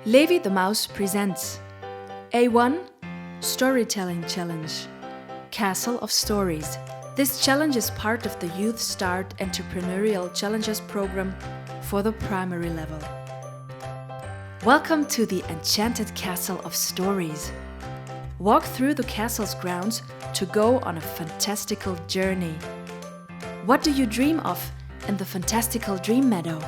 Levi the Mouse presents A1 Storytelling Challenge, Castle of Stories. This challenge is part of the Youth Start Entrepreneurial Challenges program for the primary level. Welcome to the enchanted castle of stories. Walk through the castle's grounds to go on a fantastical journey. What do you dream of in the fantastical dream meadow?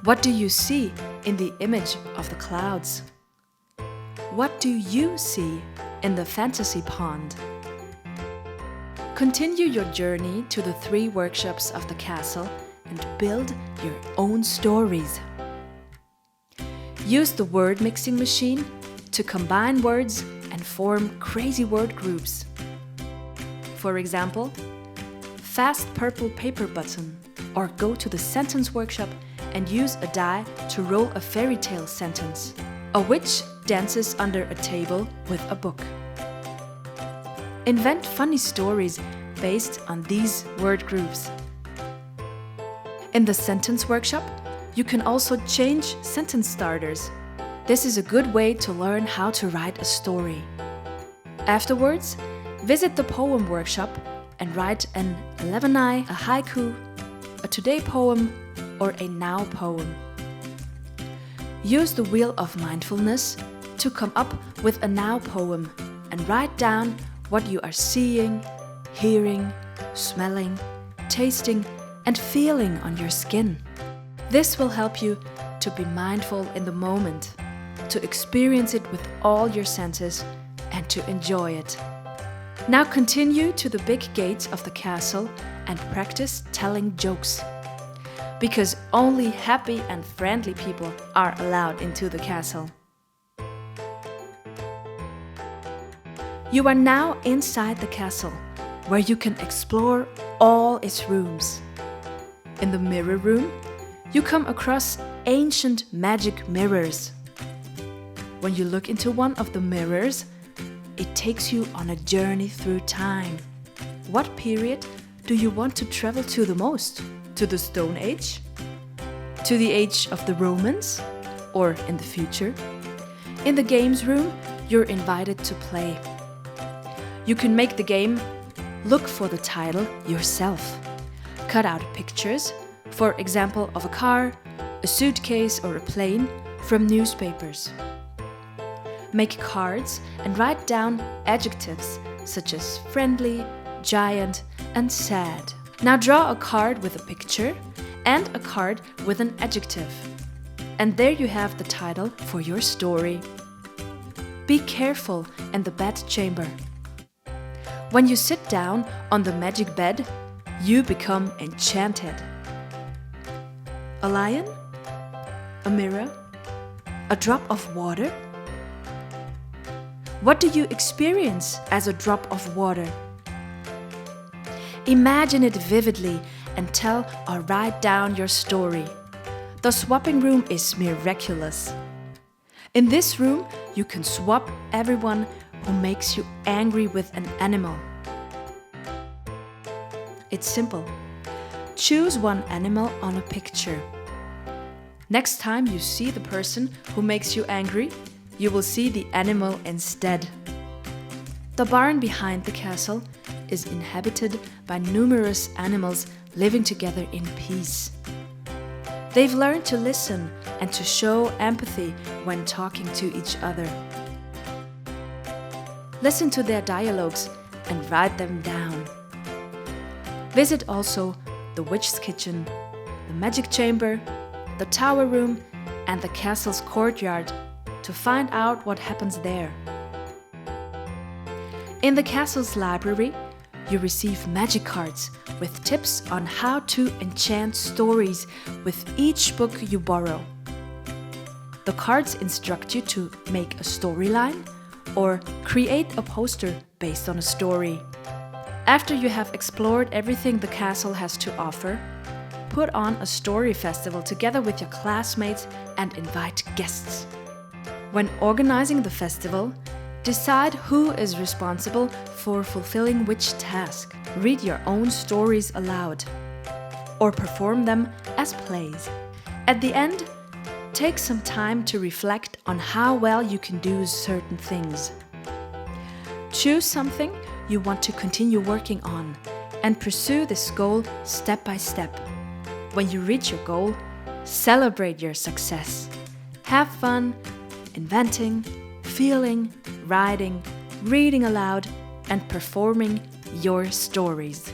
What do you see in the image of the clouds? What do you see in the fantasy pond? Continue your journey to the 3 workshops of the castle and build your own stories. Use the word mixing machine to combine words and form crazy word groups. For example, fast purple paper button, or go to the sentence workshop and use a die to roll a fairy tale sentence. A witch dances under a table with a book. Invent funny stories based on these word groups. In the sentence workshop, you can also change sentence starters. This is a good way to learn how to write a story. Afterwards, visit the poem workshop and write an 11-eye, a haiku, a today poem, or a now poem. Use the wheel of mindfulness to come up with a now poem and write down what you are seeing, hearing, smelling, tasting, and feeling on your skin. This will help you to be mindful in the moment, to experience it with all your senses, and to enjoy it. Now continue to the big gates of the castle and practice telling jokes. Because only happy and friendly people are allowed into the castle. You are now inside the castle, where you can explore all its rooms. In the mirror room, you come across ancient magic mirrors. When you look into one of the mirrors, it takes you on a journey through time. What period do you want to travel to the most? To the Stone Age? To the age of the Romans? Or in the future? In the games room, you're invited to play. You can make the game look for the title yourself. Cut out pictures, for example of a car, a suitcase or a plane, from newspapers. Make cards and write down adjectives such as friendly, giant, and sad. Now draw a card with a picture and a card with an adjective. And there you have the title for your story. Be careful in the bed chamber. When you sit down on the magic bed, you become enchanted. A lion? A mirror? A drop of water? What do you experience as a drop of water? Imagine it vividly and tell or write down your story. The swapping room is miraculous. In this room, you can swap everyone who makes you angry with an animal. It's simple. Choose one animal on a picture. Next time you see the person who makes you angry, you will see the animal instead. The barn behind the castle is inhabited by numerous animals living together in peace. They've learned to listen and to show empathy when talking to each other. Listen to their dialogues and write them down. Visit also the witch's kitchen, the magic chamber, the tower room, and the castle's courtyard to find out what happens there. In the castle's library, you receive magic cards with tips on how to enchant stories with each book you borrow. The cards instruct you to make a storyline or create a poster based on a story. After you have explored everything the castle has to offer, put on a story festival together with your classmates and invite guests. When organizing the festival, decide who is responsible for fulfilling which task. Read your own stories aloud or perform them as plays. At the end, Take some time to reflect on how well you can do certain things. Choose something you want to continue working on and pursue this goal step by step. When you reach your goal, celebrate your success. Have fun inventing, feeling, writing, reading aloud, and performing your stories.